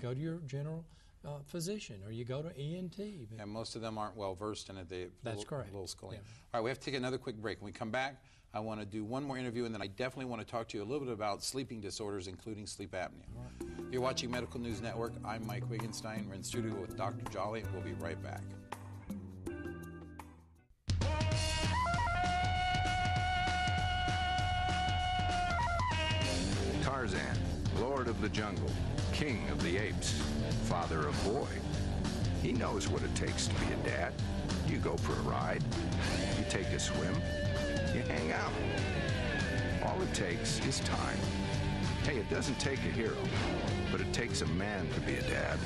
go to your general physician, or you go to ENT. And most of them aren't well versed in it. That's correct. A little schooling. Yeah. All right, we have to take another quick break. When we come back, I want to do one more interview, and then I definitely want to talk to you a little bit about sleeping disorders, including sleep apnea. Right. You're watching Medical News Network. I'm Mike Wittgenstein. We're in studio with Dr. Jolley, and we'll be right back. Tarzan, Lord of the Jungle, King of the Apes, Father of Boy. He knows what it takes to be a dad. You go for a ride, you take a swim, you hang out. All it takes is time. Hey, it doesn't take a hero, but it takes a man to be a dad.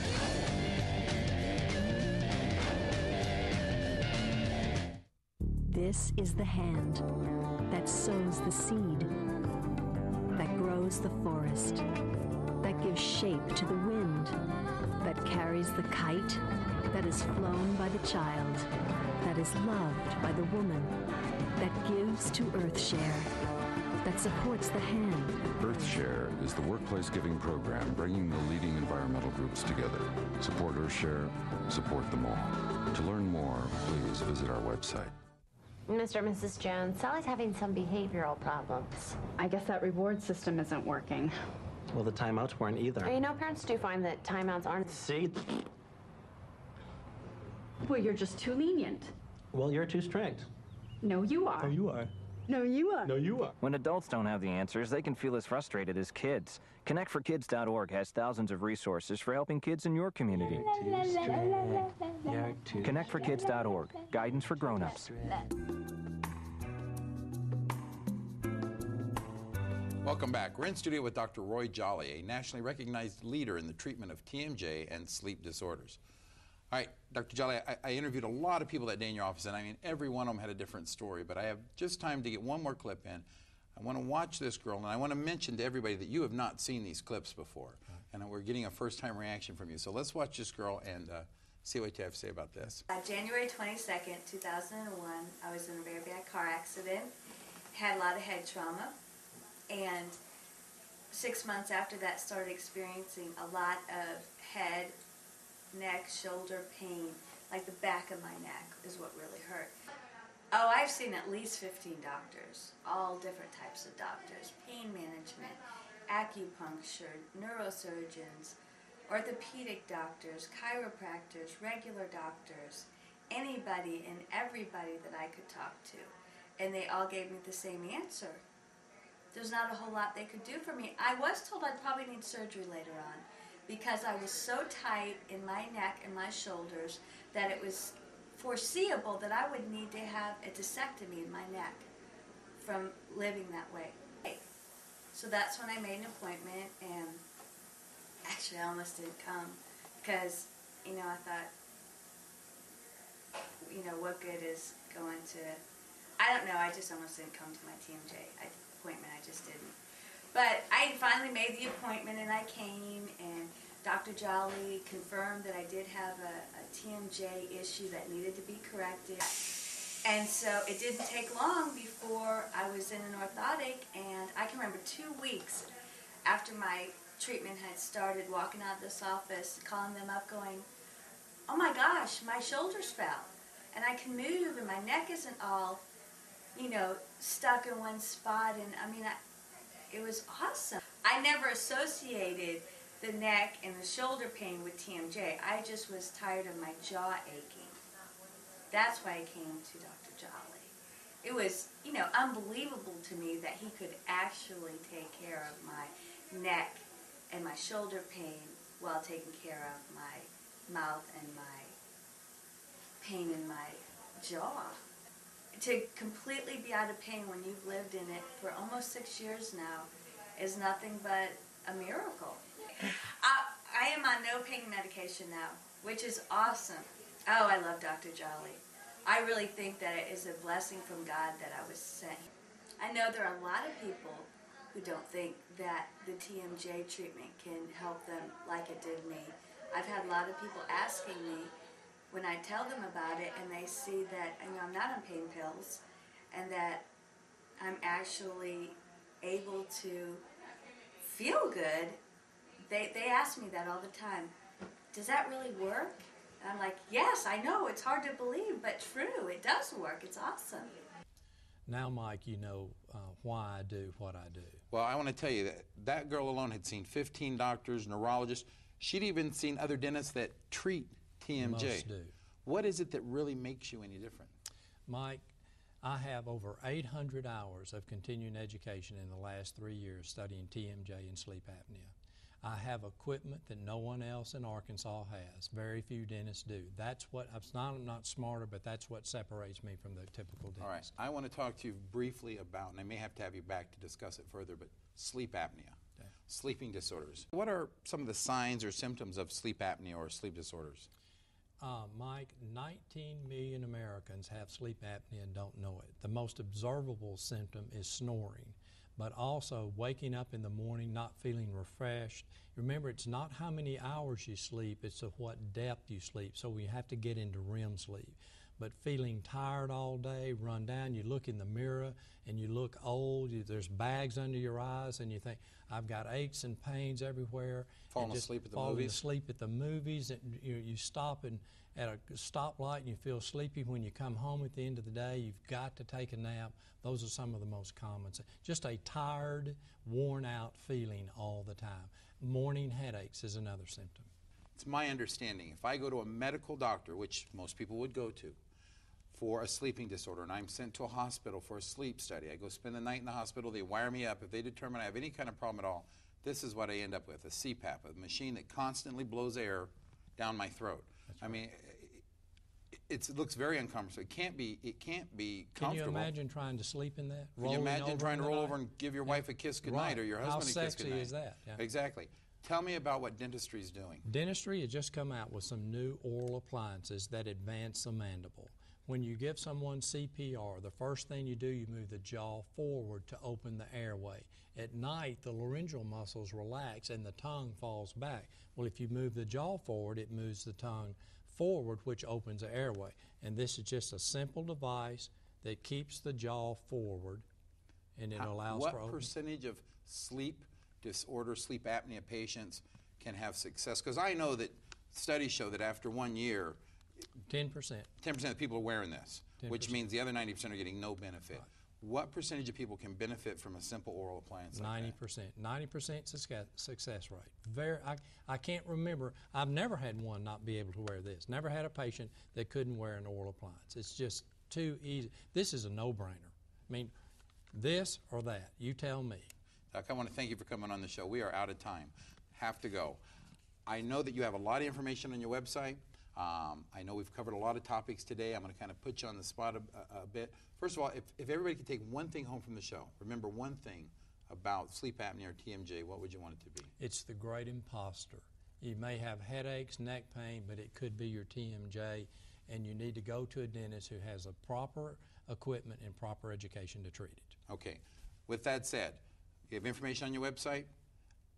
This is the hand that sows the seed, that grows the forest, that gives shape to the wind, that carries the kite, that is flown by the child, that is loved by the woman, that gives to EarthShare, that supports the hand. EarthShare is the workplace giving program bringing the leading environmental groups together. Support EarthShare, support them all. To learn more, please visit our website. Mr. and Mrs. Jones, Sally's having some behavioral problems. I guess that reward system isn't working. Well, the timeouts weren't either. You know, parents do find that timeouts aren't... See? Well, you're just too lenient. Well, you're too strict. No, you are. Oh, you are. No, you are. No, you are. When adults don't have the answers, they can feel as frustrated as kids. ConnectForKids.org has thousands of resources for helping kids in your community. ConnectForKids.org, guidance for grown-ups. Welcome back. We're in studio with Dr. Roy Jolley, a nationally recognized leader in the treatment of TMJ and sleep disorders. All right, Dr. Jolley, I interviewed a lot of people that day in your office, and I mean, every one of them had a different story, but I have just time to get one more clip in. I want to watch this girl, and I want to mention to everybody that you have not seen these clips before, and we're getting a first-time reaction from you. So let's watch this girl and see what you have to say about this. January 22nd, 2001, I was in a very bad car accident, had a lot of head trauma, and 6 months after that started experiencing a lot of head, neck, shoulder pain, like the back of my neck is what really hurt. Oh, I've seen at least 15 doctors, all different types of doctors, pain management, acupuncture, neurosurgeons, orthopedic doctors, chiropractors, regular doctors, anybody and everybody that I could talk to. And they all gave me the same answer. There's not a whole lot they could do for me. I was told I'd probably need surgery later on because I was so tight in my neck and my shoulders that it was foreseeable that I would need to have a discectomy in my neck from living that way. So that's when I made an appointment, and actually I almost didn't come because, you know, I thought, you know, what good is going to, I don't know, I just almost didn't come to my TMJ appointment, I just didn't. But I finally made the appointment and I came, and Dr. Jolley confirmed that I did have a TMJ issue that needed to be corrected. And so it didn't take long before I was in an orthotic, and I can remember 2 weeks after my treatment had started, walking out of this office, calling them up going, oh my gosh, my shoulders fell, and I can move, and my neck isn't all, you know, stuck in one spot, and I mean, it was awesome. I never associated the neck and the shoulder pain with TMJ. I just was tired of my jaw aching. That's why I came to Dr. Jolley. It was, you know, unbelievable to me that he could actually take care of my neck and my shoulder pain while taking care of my mouth and my pain in my jaw. To completely be out of pain when you've lived in it for almost 6 years now is nothing but a miracle. I am on no pain medication now, which is awesome. Oh, I love Dr. Jolley. I really think that it is a blessing from God that I was sent. I know there are a lot of people who don't think that the TMJ treatment can help them like it did me. I've had a lot of people asking me when I tell them about it, and they see that, you know, I'm not on pain pills, and that I'm actually able to feel good they ask me that all the time. Does that really work? And I'm like, yes, I know, it's hard to believe, but true, it does work. It's awesome. Now, Mike, you know why I do what I do. Well, I want to tell you that that girl alone had seen 15 doctors, neurologists. She'd even seen other dentists that treat TMJ. Most do. What is it that really makes you any different? Mike, I have over 800 hours of continuing education in the last 3 years studying TMJ and sleep apnea. I have equipment that no one else in Arkansas has. Very few dentists do. That's what, I'm not smarter, but that's what separates me from the typical dentist. All right, I want to talk to you briefly about, and I may have to have you back to discuss it further, but sleep apnea, sleeping disorders. What are some of the signs or symptoms of sleep apnea or sleep disorders? Mike, 19 million Americans have sleep apnea and don't know it. The most observable symptom is snoring, but also waking up in the morning not feeling refreshed. Remember, it's not how many hours you sleep, it's to what depth you sleep, so we have to get into REM sleep. But feeling tired all day, run down, you look in the mirror and you look old, there's bags under your eyes and you think, I've got aches and pains everywhere. Falling asleep at the movies? Falling asleep at the movies. And you stop at a stoplight and you feel sleepy when you come home at the end of the day. You've got to take a nap. Those are some of the most common. Just a tired, worn out feeling all the time. Morning headaches is another symptom. It's my understanding, if I go to a medical doctor, which most people would go to, for a sleeping disorder, and I'm sent to a hospital for a sleep study, I go spend the night in the hospital, they wire me up. If they determine I have any kind of problem at all, this is what I end up with, a CPAP, a machine that constantly blows air down my throat. I mean, it looks very uncomfortable. It can't be comfortable. Can you imagine trying to sleep in that? Can you imagine trying to roll over and give your wife a kiss goodnight or your husband a kiss goodnight? How sexy is that? Yeah. Exactly. Tell me about what dentistry is doing. Dentistry has just come out with some new oral appliances that advance the mandible. When you give someone CPR, the first thing you do, you move the jaw forward to open the airway. At night, the laryngeal muscles relax and the tongue falls back. Well, if you move the jaw forward, it moves the tongue forward, which opens the airway. And this is just a simple device that keeps the jaw forward, and it allows for What percentage of sleep disorder, sleep apnea patients can have success? Because I know that studies show that after 1 year, 10%. 10% of people are wearing this, 10%. which means the other 90% are getting no benefit. Right. What percentage of people can benefit from a simple oral appliance like 90%. 90% success rate. I can't remember. I've never had one not be able to wear this. Never had a patient that couldn't wear an oral appliance. It's just too easy. This is a no-brainer. I mean, this or that. You tell me. Doc, I want to thank you for coming on the show. We are out of time. Have to go. I know that you have a lot of information on your website. I know we've covered a lot of topics today. I'm going to kind of put you on the spot a bit. First of all, if everybody could take one thing home from the show, remember one thing about sleep apnea or TMJ, what would you want it to be? It's the great imposter. You may have headaches, neck pain, but it could be your TMJ, and you need to go to a dentist who has a proper equipment and proper education to treat it. Okay. With that said, you have information on your website.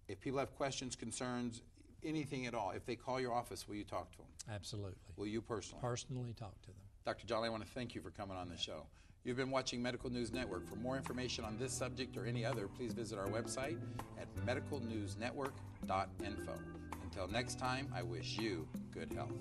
If people have questions, concerns, anything at all, if they call your office, will you talk to them? Absolutely. Will you personally? Personally talk to them. Dr. Jolley, I want to thank you for coming on the show. You've been watching Medical News Network. For more information on this subject or any other, please visit our website at medicalnewsnetwork.info. Until next time, I wish you good health.